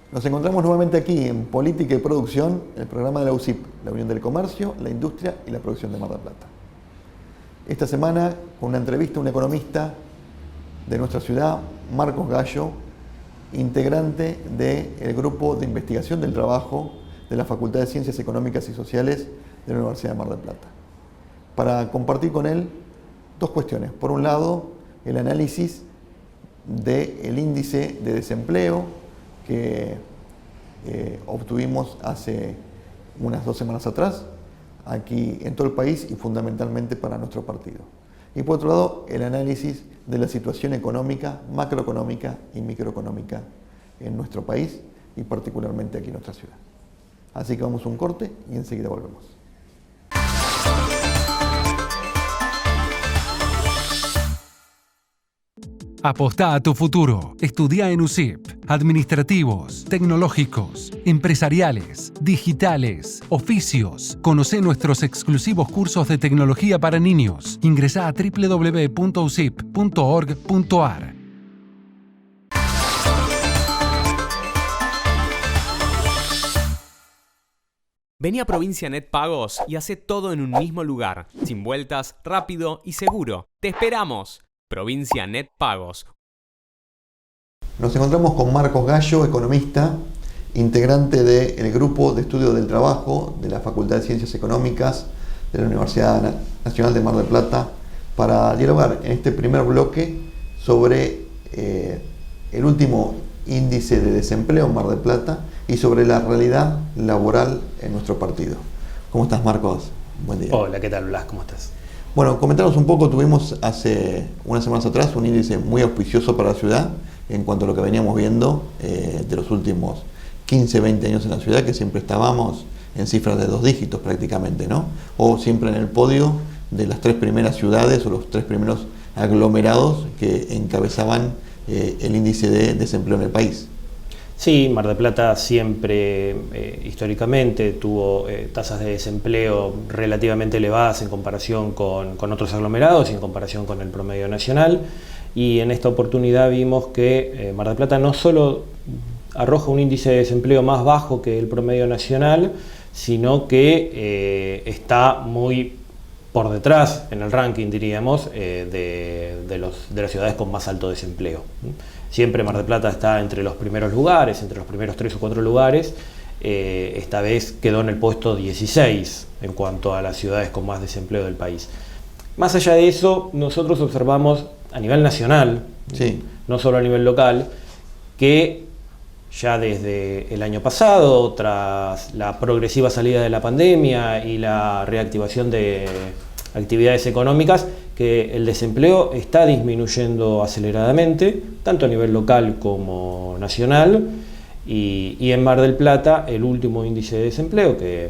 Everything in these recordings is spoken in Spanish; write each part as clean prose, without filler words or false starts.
Nos encontramos nuevamente aquí en Política y Producción, el programa de la UCIP, la Unión del Comercio, la Industria y la Producción de Mar del Plata. Esta semana, con una entrevista a un economista de nuestra ciudad, Marcos Gallo, integrante del Grupo de Investigación del Trabajo de la Facultad de Ciencias Económicas y Sociales de la Universidad de Mar del Plata, para compartir con él dos cuestiones. Por un lado, el análisis del índice de desempleo que obtuvimos hace unas 2 semanas atrás, aquí en todo el país y fundamentalmente para nuestro partido. Y por otro lado, el análisis de la situación económica, macroeconómica y microeconómica en nuestro país y particularmente aquí en nuestra ciudad. Así que vamos a un corte y enseguida volvemos. Apostá a tu futuro. Estudia en UCIP. Administrativos, tecnológicos, empresariales, digitales, oficios. Conocé nuestros exclusivos cursos de tecnología para niños. Ingresá a www.ucip.org.ar. Vení a Provincia Net Pagos y hacé todo en un mismo lugar, sin vueltas, rápido y seguro. ¡Te esperamos! Provincia Net Pagos. Nos encontramos con Marcos Gallo, economista, integrante del Grupo de Estudio del Trabajo de la Facultad de Ciencias Económicas de la Universidad Nacional de Mar del Plata, para dialogar en este primer bloque sobre el último índice de desempleo en Mar del Plata y sobre la realidad laboral en nuestro partido. ¿Cómo estás, Marcos? Buen día. Hola, ¿qué tal, Blas? ¿Cómo estás? Bueno, comentaros un poco, tuvimos hace unas semanas atrás un índice muy auspicioso para la ciudad en cuanto a lo que veníamos viendo de los últimos 15, 20 años en la ciudad, que siempre estábamos en cifras de 2 dígitos prácticamente, ¿no? O siempre en el podio de las 3 primeras ciudades o los 3 primeros aglomerados que encabezaban el índice de desempleo en el país. Sí, Mar del Plata siempre históricamente tuvo tasas de desempleo relativamente elevadas en comparación con otros aglomerados y en comparación con el promedio nacional, y en esta oportunidad vimos que Mar del Plata no solo arroja un índice de desempleo más bajo que el promedio nacional, sino que está muy por detrás en el ranking, diríamos, de las ciudades con más alto desempleo. Siempre Mar del Plata está entre los primeros lugares, entre los primeros 3 o 4 lugares. Esta vez quedó en el puesto 16 en cuanto a las ciudades con más desempleo del país. Más allá de eso, nosotros observamos a nivel nacional, sí, no solo a nivel local, que ya desde el año pasado, tras la progresiva salida de la pandemia y la reactivación de actividades económicas, que el desempleo está disminuyendo aceleradamente, tanto a nivel local como nacional, y en Mar del Plata el último índice de desempleo, que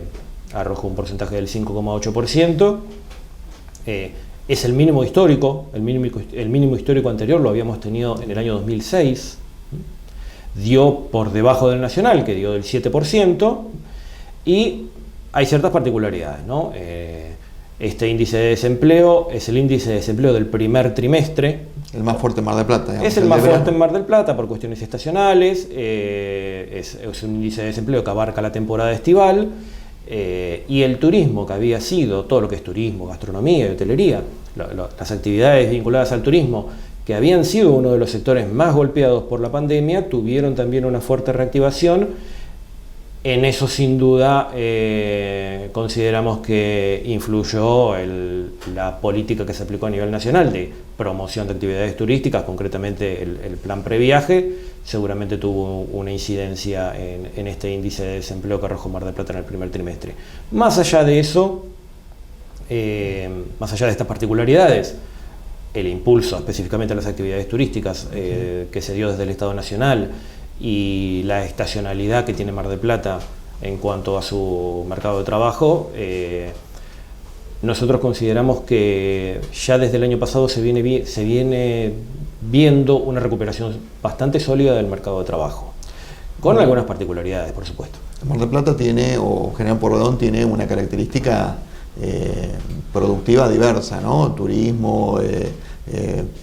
arrojó un porcentaje del 5,8%, es el mínimo histórico. El mínimo histórico anterior lo habíamos tenido en el año 2006, dio por debajo del nacional, que dio del 7%, y hay ciertas particularidades, ¿no? Este índice de desempleo es el índice de desempleo del primer trimestre. El más fuerte en Mar del Plata. Digamos, es el más fuerte en Mar del Plata por cuestiones estacionales. Es un índice de desempleo que abarca la temporada estival. Y el turismo, que había sido todo lo que es turismo, gastronomía y hotelería, las actividades vinculadas al turismo, que habían sido uno de los sectores más golpeados por la pandemia, tuvieron también una fuerte reactivación. En eso, sin duda, consideramos que influyó la política que se aplicó a nivel nacional de promoción de actividades turísticas, concretamente el plan previaje. Seguramente tuvo una incidencia en este índice de desempleo que arrojó Mar del Plata en el primer trimestre. Más allá de eso, más allá de estas particularidades, el impulso específicamente a las actividades turísticas que se dio desde el Estado Nacional y la estacionalidad que tiene Mar del Plata en cuanto a su mercado de trabajo, nosotros consideramos que ya desde el año pasado se viene viendo una recuperación bastante sólida del mercado de trabajo, con algunas particularidades, por supuesto. Mar del Plata tiene, o General Porredón tiene una característica productiva diversa, ¿no? Turismo,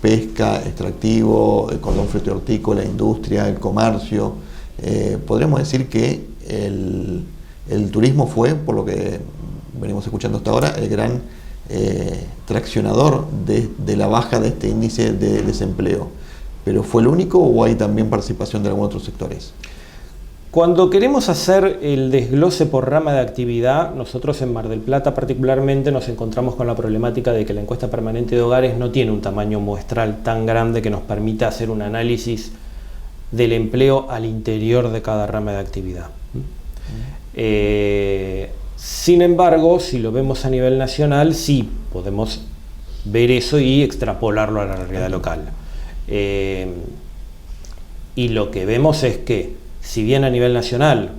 pesca, extractivo, cordón frutícola, industria, el comercio. podríamos decir que el turismo fue, por lo que venimos escuchando hasta ahora, el gran traccionador de la baja de este índice de desempleo. ¿Pero fue el único o hay también participación de algunos otros sectores? Cuando queremos hacer el desglose por rama de actividad, nosotros en Mar del Plata particularmente nos encontramos con la problemática de que la encuesta permanente de hogares no tiene un tamaño muestral tan grande que nos permita hacer un análisis del empleo al interior de cada rama de actividad. Sin embargo, si lo vemos a nivel nacional, sí podemos ver eso y extrapolarlo a la realidad local. Y lo que vemos es que, si bien a nivel nacional,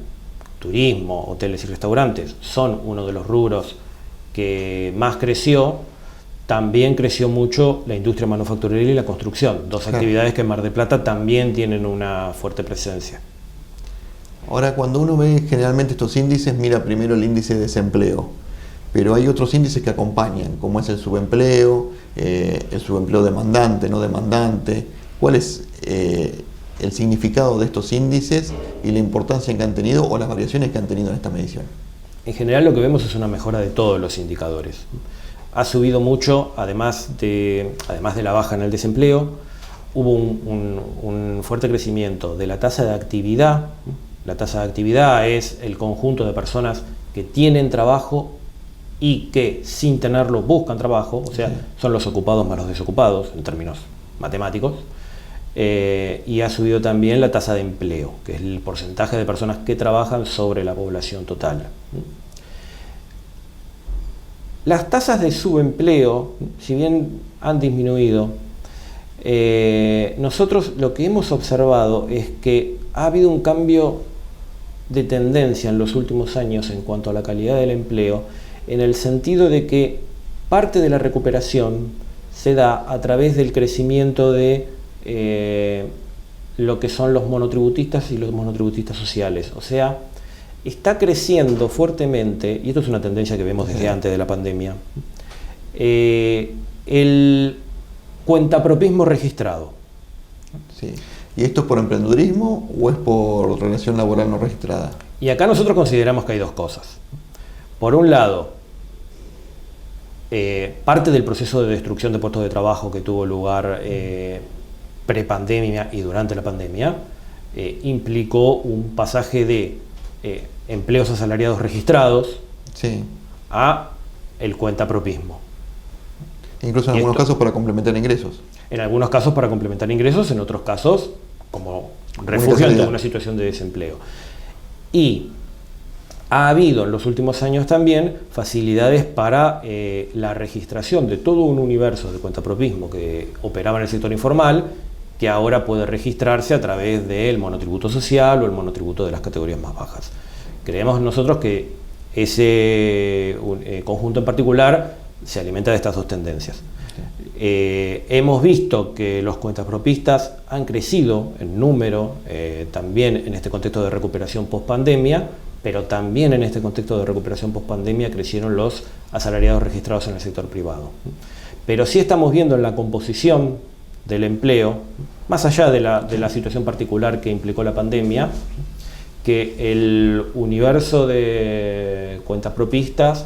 turismo, hoteles y restaurantes son uno de los rubros que más creció, también creció mucho la industria manufacturera y la construcción, dos actividades que en Mar del Plata también tienen una fuerte presencia. Ahora, cuando uno ve generalmente estos índices, mira primero el índice de desempleo, pero hay otros índices que acompañan, como es el subempleo demandante, no demandante. ¿Cuál es el significado de estos índices y la importancia que han tenido o las variaciones que han tenido en esta medición? En general lo que vemos es una mejora de todos los indicadores. Ha subido mucho, además de la baja en el desempleo, hubo un fuerte crecimiento de la tasa de actividad. La tasa de actividad es el conjunto de personas que tienen trabajo y que sin tenerlo buscan trabajo, o sea, son los ocupados más los desocupados en términos matemáticos. Y ha subido también la tasa de empleo, que es el porcentaje de personas que trabajan sobre la población total. Las tasas de subempleo, si bien han disminuido, nosotros lo que hemos observado es que ha habido un cambio de tendencia en los últimos años en cuanto a la calidad del empleo, en el sentido de que parte de la recuperación se da a través del crecimiento de lo que son los monotributistas y los monotributistas sociales. O sea, está creciendo fuertemente, y esto es una tendencia que vemos desde antes de la pandemia, el cuentapropismo registrado. Sí. ¿Y esto es por emprendedurismo o es por relación laboral no registrada? Y acá nosotros consideramos que hay dos cosas. Por un lado, parte del proceso de destrucción de puestos de trabajo que tuvo lugar prepandemia y durante la pandemia, implicó un pasaje de empleos asalariados registrados a el cuentapropismo. Incluso en algunos casos para complementar ingresos. En algunos casos para complementar ingresos, en otros casos como refugio ante una situación de desempleo. Y ha habido en los últimos años también facilidades para la registración de todo un universo de cuentapropismo que operaba en el sector informal, que ahora puede registrarse a través del monotributo social o el monotributo de las categorías más bajas. Creemos nosotros que ese conjunto en particular se alimenta de estas dos tendencias. Hemos visto que los cuentapropistas han crecido en número, también en este contexto de recuperación post-pandemia, pero también en este contexto de recuperación post-pandemia crecieron los asalariados registrados en el sector privado. Pero sí estamos viendo en la composición del empleo, más allá de la situación particular que implicó la pandemia, que el universo de cuentapropistas,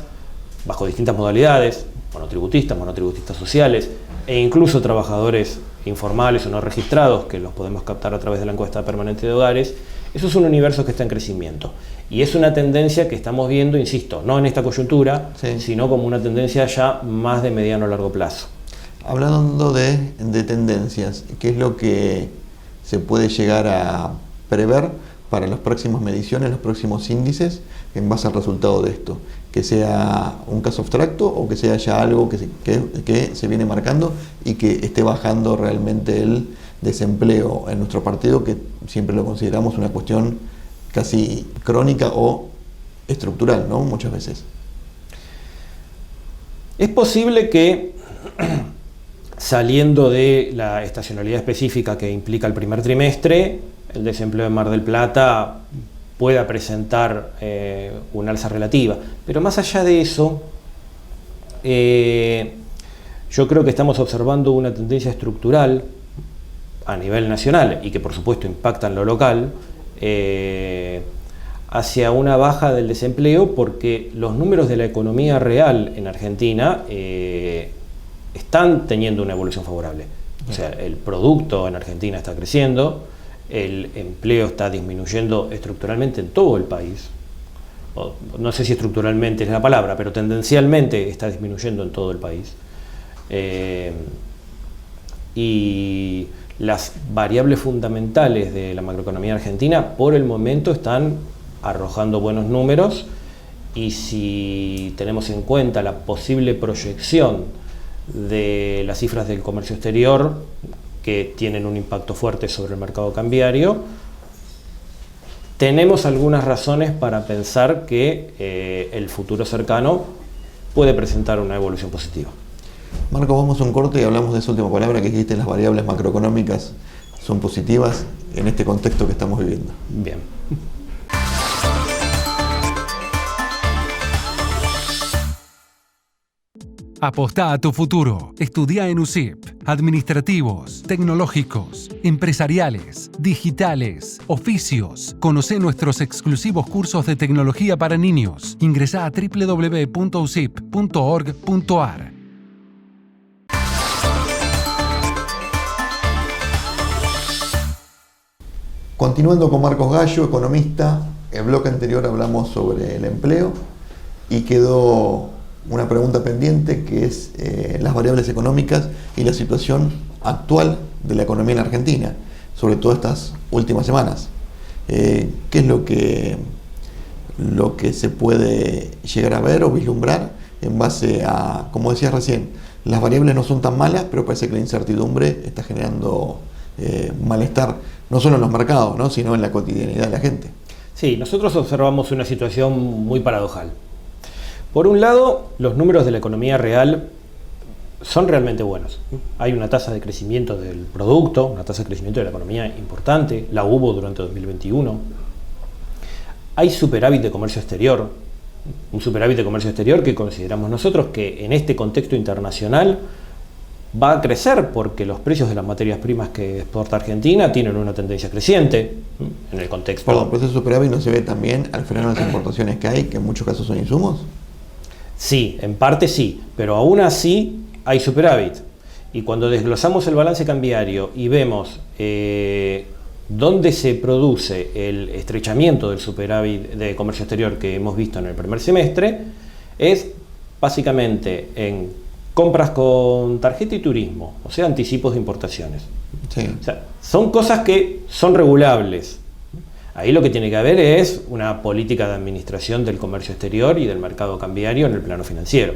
bajo distintas modalidades, monotributistas sociales e incluso trabajadores informales o no registrados, que los podemos captar a través de la encuesta permanente de hogares, eso es un universo que está en crecimiento. Y es una tendencia que estamos viendo, insisto, no en esta coyuntura, sino como una tendencia ya más de mediano a largo plazo. Hablando de tendencias, ¿qué es lo que se puede llegar a prever para las próximas mediciones, los próximos índices, en base al resultado de esto? Que sea un caso abstracto o que sea ya algo que se viene marcando y que esté bajando realmente el desempleo en nuestro partido, que siempre lo consideramos una cuestión casi crónica o estructural, ¿no? Muchas veces. Es posible que, saliendo de la estacionalidad específica que implica el primer trimestre, el desempleo en Mar del Plata pueda presentar una alza relativa. Pero más allá de eso, yo creo que estamos observando una tendencia estructural a nivel nacional y que por supuesto impacta en lo local, hacia una baja del desempleo, porque los números de la economía real en Argentina están teniendo una evolución favorable. O sea, el producto en Argentina está creciendo, el empleo está disminuyendo estructuralmente en todo el país. No sé si estructuralmente es la palabra, pero tendencialmente está disminuyendo en todo el país. Y las variables fundamentales de la macroeconomía argentina por el momento están arrojando buenos números, y si tenemos en cuenta la posible proyección de las cifras del comercio exterior, que tienen un impacto fuerte sobre el mercado cambiario, tenemos algunas razones para pensar que el futuro cercano puede presentar una evolución positiva. Marco, vamos a un corte y hablamos de esa última palabra que dijiste: las variables macroeconómicas son positivas en este contexto que estamos viviendo. Bien. Apostá a tu futuro. Estudia en USIP. Administrativos, tecnológicos, empresariales, digitales, oficios. Conocé nuestros exclusivos cursos de tecnología para niños. Ingresá a www.usip.org.ar. Continuando con Marcos Gallo, economista, en el bloque anterior hablamos sobre el empleo y quedó una pregunta pendiente, que es las variables económicas y la situación actual de la economía en Argentina, sobre todo estas últimas semanas. ¿Qué es lo que se puede llegar a ver o vislumbrar en base a, como decías recién, las variables no son tan malas, pero parece que la incertidumbre está generando malestar, no solo en los mercados, ¿no?, sino en la cotidianidad de la gente? Sí, nosotros observamos una situación muy paradojal. Por un lado, los números de la economía real son realmente buenos. Hay una tasa de crecimiento del producto, una tasa de crecimiento de la economía importante, la hubo durante 2021. Hay superávit de comercio exterior, un superávit de comercio exterior que consideramos nosotros que en este contexto internacional va a crecer, porque los precios de las materias primas que exporta Argentina tienen una tendencia creciente en el contexto. Perdón, ¿pero ese superávit no se ve también al frenar las importaciones que hay, que en muchos casos son insumos? Sí, en parte sí, pero aún así hay superávit. Y cuando desglosamos el balance cambiario y vemos dónde se produce el estrechamiento del superávit de comercio exterior que hemos visto en el primer semestre, es básicamente en compras con tarjeta y turismo, o sea, anticipos de importaciones. Sí. O sea, son cosas que son regulables. Ahí lo que tiene que haber es una política de administración del comercio exterior y del mercado cambiario en el plano financiero.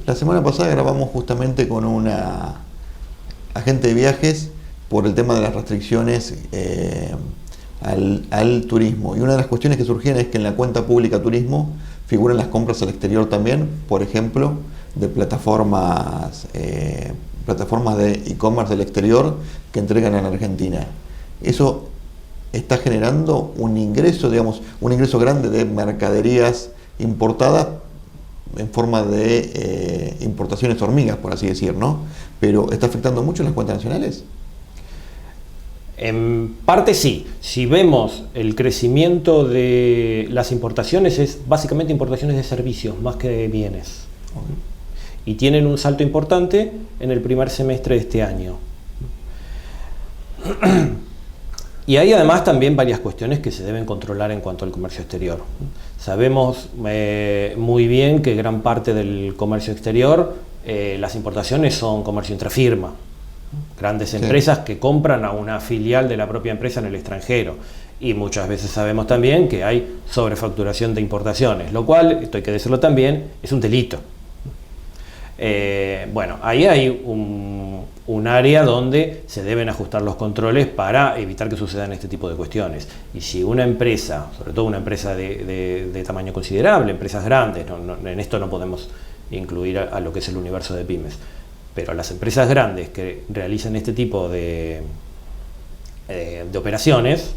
La semana pasada grabamos justamente con una agente de viajes por el tema de las restricciones al turismo. Y una de las cuestiones que surgían es que en la cuenta pública turismo figuran las compras al exterior también, por ejemplo, de plataformas de e-commerce del exterior que entregan en Argentina. Eso está generando un ingreso, digamos, un ingreso grande de mercaderías importadas en forma de importaciones hormigas, por así decir, ¿no? Pero ¿está afectando mucho las cuentas nacionales? En parte sí. Si vemos el crecimiento de las importaciones, es básicamente importaciones de servicios más que de bienes. Y tienen un salto importante en el primer semestre de este año. Y hay además también varias cuestiones que se deben controlar en cuanto al comercio exterior. Sabemos muy bien que gran parte del comercio exterior, las importaciones son comercio intrafirma. Grandes empresas que compran a una filial de la propia empresa en el extranjero. Y muchas veces sabemos también que hay sobrefacturación de importaciones, lo cual, esto hay que decirlo también, es un delito. Bueno, ahí hay un área donde se deben ajustar los controles para evitar que sucedan este tipo de cuestiones. Y si una empresa, sobre todo una empresa de tamaño considerable, empresas grandes, en esto no podemos incluir a lo que es el universo de pymes, pero las empresas grandes que realizan este tipo de operaciones,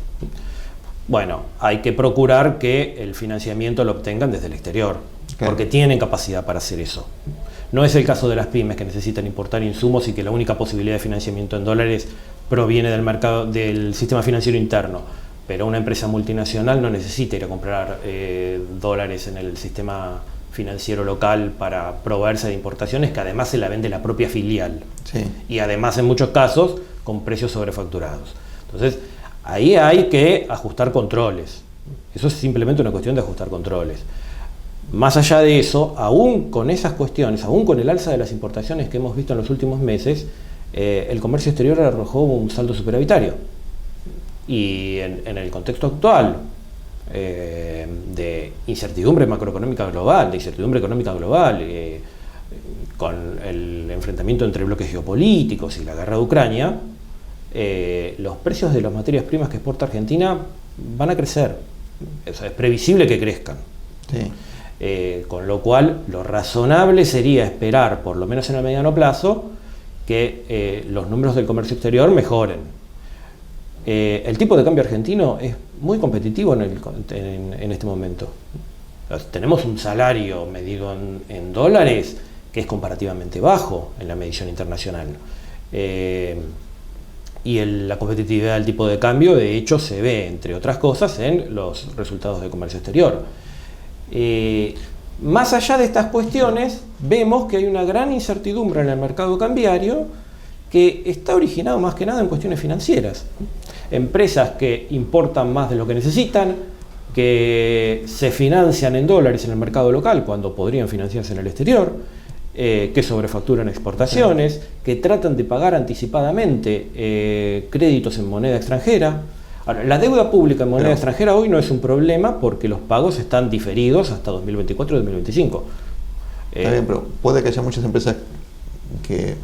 bueno, hay que procurar que el financiamiento lo obtengan desde el exterior, porque tienen capacidad para hacer eso. No es el caso de las pymes, que necesitan importar insumos y que la única posibilidad de financiamiento en dólares proviene del mercado, del sistema financiero interno. pero una empresa multinacional no necesita ir a comprar dólares en el sistema financiero local para proveerse de importaciones, que además se la vende la propia filial. Sí. Y además en muchos casos con precios sobrefacturados. Entonces ahí hay que ajustar controles. Eso es simplemente una cuestión de ajustar controles. Más allá de eso, aún con esas cuestiones, aún con el alza de las importaciones que hemos visto en los últimos meses, el comercio exterior arrojó un saldo superavitario. Y en el contexto actual de incertidumbre macroeconómica global, con el enfrentamiento entre bloques geopolíticos y la guerra de Ucrania, los precios de las materias primas que exporta Argentina van a crecer. O sea, es previsible que crezcan. Sí. Con lo cual, lo razonable sería esperar, por lo menos en el mediano plazo, que los números del comercio exterior mejoren. El tipo de cambio argentino es muy competitivo en este momento. Tenemos un salario medido en dólares que es comparativamente bajo en la medición internacional. Y la competitividad del tipo de cambio, de hecho, se ve, entre otras cosas, en los resultados del comercio exterior. Más allá de estas cuestiones, vemos que hay una gran incertidumbre en el mercado cambiario que está originado más que nada en cuestiones financieras. Empresas que importan más de lo que necesitan, que se financian en dólares en el mercado local cuando podrían financiarse en el exterior, que sobrefacturan exportaciones, que tratan de pagar anticipadamente créditos en moneda extranjera. Ahora, la deuda pública en moneda extranjera hoy no es un problema porque los pagos están diferidos hasta 2024 y 2025. Está bien, pero puede que haya muchas empresas que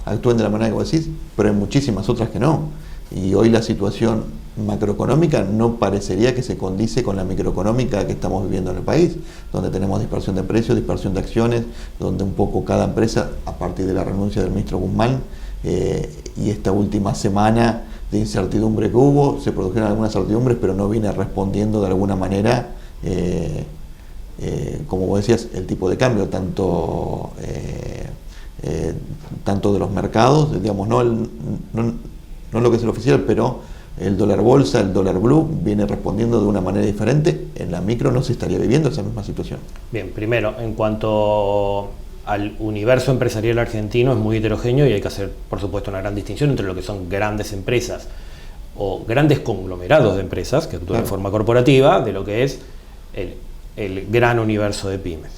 actúen de la manera que vos decís, pero hay muchísimas otras que no. Y hoy la situación macroeconómica no parecería que se condice con la microeconómica que estamos viviendo en el país, donde tenemos dispersión de precios, dispersión de acciones, donde un poco cada empresa, a partir de la renuncia del ministro Guzmán y esta última semana de incertidumbre que hubo, se produjeron algunas certidumbres, pero no viene respondiendo de alguna manera, como vos decías, el tipo de cambio, tanto de los mercados, digamos, no lo que es el oficial, pero el dólar bolsa, el dólar blue, viene respondiendo de una manera diferente. En la micro no se estaría viviendo esa misma situación. Bien, primero, en cuanto al universo empresarial argentino, es muy heterogéneo y hay que hacer, por supuesto, una gran distinción entre lo que son grandes empresas o grandes conglomerados de empresas que actúan de forma corporativa, de lo que es el gran universo de pymes.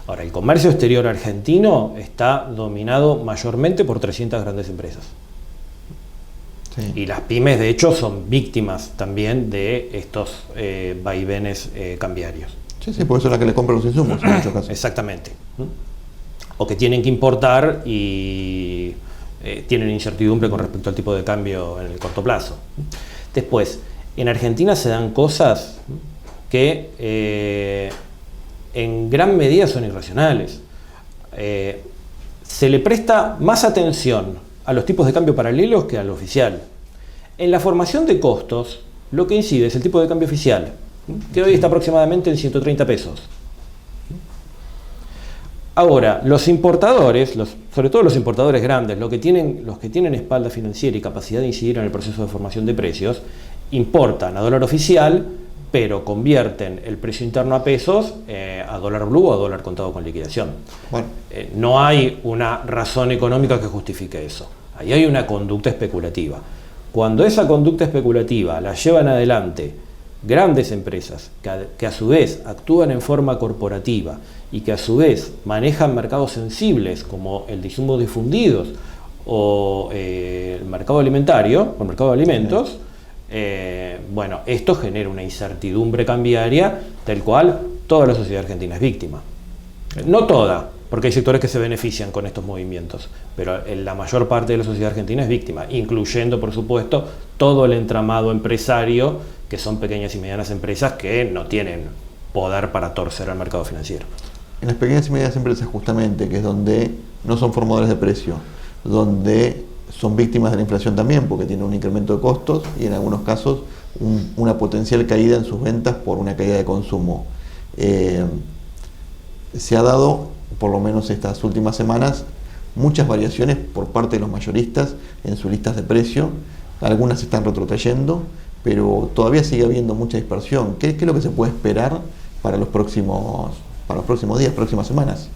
Ahora, el comercio exterior argentino está dominado mayormente por 300 grandes empresas. Sí. Y las pymes, de hecho, son víctimas también de estos vaivenes cambiarios. Sí, porque son las que le compran los insumos en muchos casos. Exactamente. O que tienen que importar y tienen incertidumbre con respecto al tipo de cambio en el corto plazo. Después, en Argentina se dan cosas que en gran medida son irracionales. Se le presta más atención a los tipos de cambio paralelos que al oficial. En la formación de costos, lo que incide es el tipo de cambio oficial, que hoy está aproximadamente en 130 pesos. Ahora, los importadores, sobre todo los importadores grandes, los que tienen espalda financiera y capacidad de incidir en el proceso de formación de precios, importan a dólar oficial, pero convierten el precio interno a pesos a dólar blue o a dólar contado con liquidación. Bueno. No hay una razón económica que justifique eso. Ahí hay una conducta especulativa. Cuando esa conducta especulativa la llevan adelante grandes empresas que a su vez actúan en forma corporativa y que a su vez manejan mercados sensibles como el de insumos difundidos o el mercado alimentario, o el mercado de alimentos, bueno, esto genera una incertidumbre cambiaria del cual toda la sociedad argentina es víctima. No toda, porque hay sectores que se benefician con estos movimientos, pero la mayor parte de la sociedad argentina es víctima, incluyendo, por supuesto, todo el entramado empresario, que son pequeñas y medianas empresas que no tienen poder para torcer al mercado financiero. En las pequeñas y medianas empresas, justamente, que es donde no son formadores de precio, donde son víctimas de la inflación también, porque tienen un incremento de costos y en algunos casos una potencial caída en sus ventas por una caída de consumo. Se ha dado, por lo menos estas últimas semanas, muchas variaciones por parte de los mayoristas en sus listas de precio. Algunas se están retrotrayendo, pero todavía sigue habiendo mucha dispersión. ¿Qué es lo que se puede esperar para los próximos días, próximas semanas?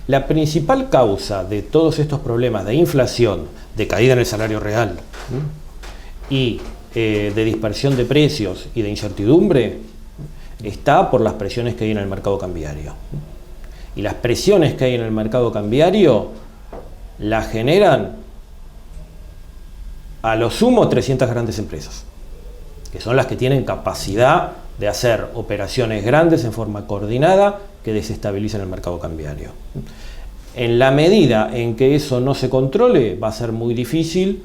La principal causa de todos estos problemas de inflación, de caída en el salario real y de dispersión de precios y de incertidumbre está por las presiones que hay en el mercado cambiario. Y las presiones que hay en el mercado cambiario las generan a lo sumo 300 grandes empresas, que son las que tienen capacidad de hacer operaciones grandes en forma coordinada que desestabilizan el mercado cambiario. En la medida en que eso no se controle, va a ser muy difícil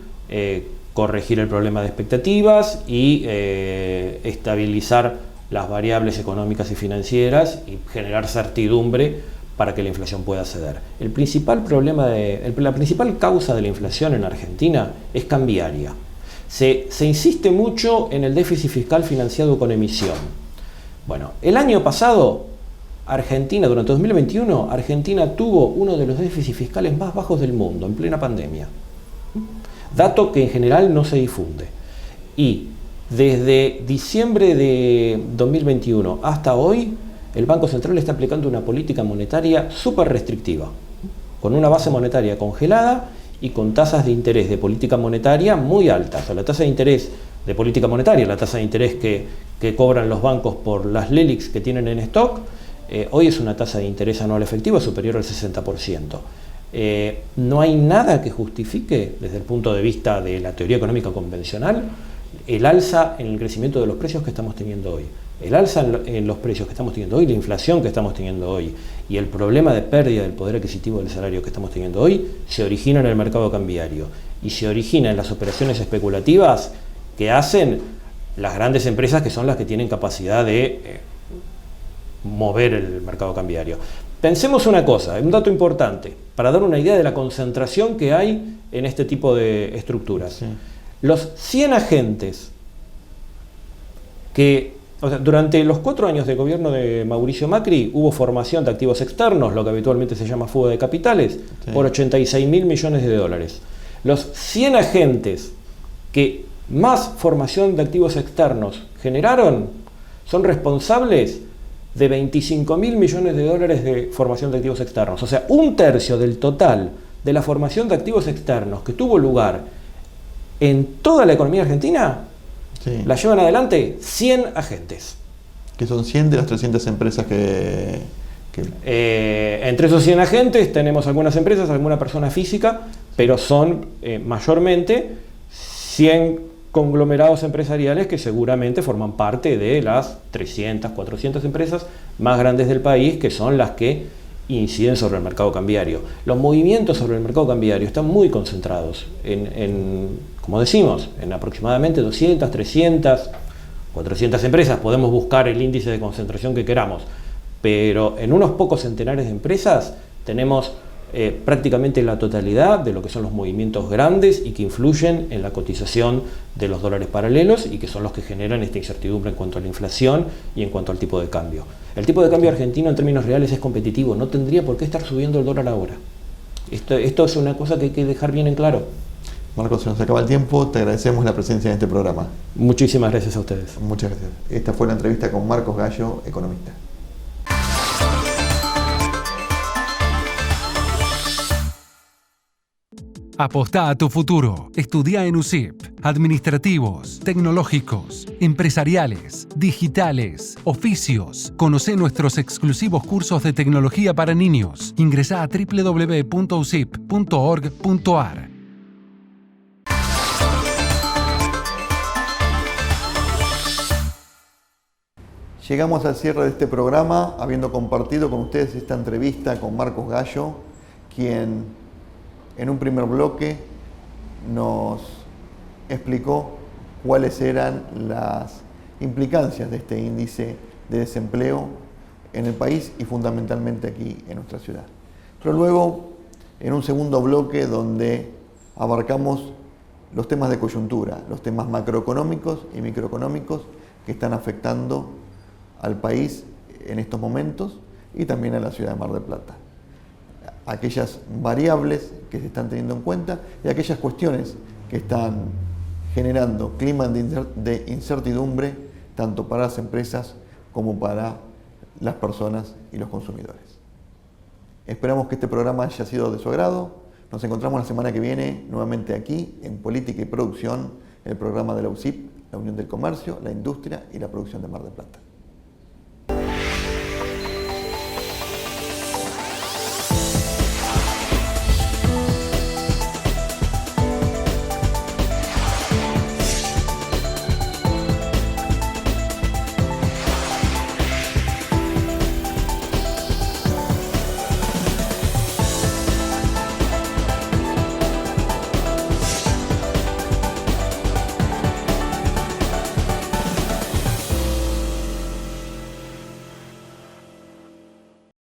corregir el problema de expectativas y estabilizar las variables económicas y financieras y generar certidumbre para que la inflación pueda ceder. La principal causa de la inflación en Argentina es cambiaria. Se insiste mucho en el déficit fiscal financiado con emisión. Bueno, el año pasado, durante 2021, Argentina tuvo uno de los déficits fiscales más bajos del mundo, en plena pandemia. Dato que en general no se difunde. Y desde diciembre de 2021 hasta hoy, el Banco Central está aplicando una política monetaria súper restrictiva, con una base monetaria congelada y con tasas de interés de política monetaria muy altas. O sea, la tasa de interés de política monetaria, la tasa de interés que cobran los bancos por las LELIQs que tienen en stock, hoy es una tasa de interés anual efectiva superior al 60%. No hay nada que justifique, desde el punto de vista de la teoría económica convencional, el alza en el crecimiento de los precios que estamos teniendo hoy. El alza en los precios que estamos teniendo hoy, la inflación que estamos teniendo hoy y el problema de pérdida del poder adquisitivo del salario que estamos teniendo hoy se origina en el mercado cambiario y se origina en las operaciones especulativas que hacen las grandes empresas, que son las que tienen capacidad de mover el mercado cambiario. Pensemos una cosa, un dato importante, para dar una idea de la concentración que hay en este tipo de estructuras. Sí. Los 100 agentes durante los 4 años de gobierno de Mauricio Macri hubo formación de activos externos, lo que habitualmente se llama fuga de capitales, sí, por 86.000 millones de dólares. Los 100 agentes que más formación de activos externos generaron son responsables de 25.000 millones de dólares de formación de activos externos. O sea, 1/3 del total de la formación de activos externos que tuvo lugar en toda la economía argentina, sí, la llevan adelante 100 agentes. Que son 100 de las 300 empresas que... Entre esos 100 agentes tenemos algunas empresas, alguna persona física, pero son mayormente 100 conglomerados empresariales que seguramente forman parte de las 300, 400 empresas más grandes del país, que son las que inciden sobre el mercado cambiario. Los movimientos sobre el mercado cambiario están muy concentrados como decimos, en aproximadamente 200, 300, 400 empresas. Podemos buscar el índice de concentración que queramos, pero en unos pocos centenares de empresas tenemos prácticamente la totalidad de lo que son los movimientos grandes y que influyen en la cotización de los dólares paralelos y que son los que generan esta incertidumbre en cuanto a la inflación y en cuanto al tipo de cambio. El tipo de cambio argentino en términos reales es competitivo, no tendría por qué estar subiendo el dólar ahora. Esto es una cosa que hay que dejar bien en claro. Marcos, se nos acaba el tiempo, te agradecemos la presencia en este programa. Muchísimas gracias a ustedes. Muchas gracias. Esta fue la entrevista con Marcos Gallo, economista. Apostá a tu futuro. Estudia en USIP. Administrativos, tecnológicos, empresariales, digitales, oficios. Conocé nuestros exclusivos cursos de tecnología para niños. Ingresá a www.usip.org.ar. Llegamos al cierre de este programa, habiendo compartido con ustedes esta entrevista con Marcos Gallo, quien en un primer bloque nos explicó cuáles eran las implicancias de este índice de desempleo en el país y fundamentalmente aquí en nuestra ciudad. Pero luego, en un segundo bloque donde abarcamos los temas de coyuntura, los temas macroeconómicos y microeconómicos que están afectando al país en estos momentos y también a la ciudad de Mar del Plata. Aquellas variables que se están teniendo en cuenta y aquellas cuestiones que están generando clima de incertidumbre tanto para las empresas como para las personas y los consumidores. Esperamos que este programa haya sido de su agrado. Nos encontramos la semana que viene nuevamente aquí en Política y Producción, el programa de la UCIP, la Unión del Comercio, la Industria y la Producción de Mar del Plata.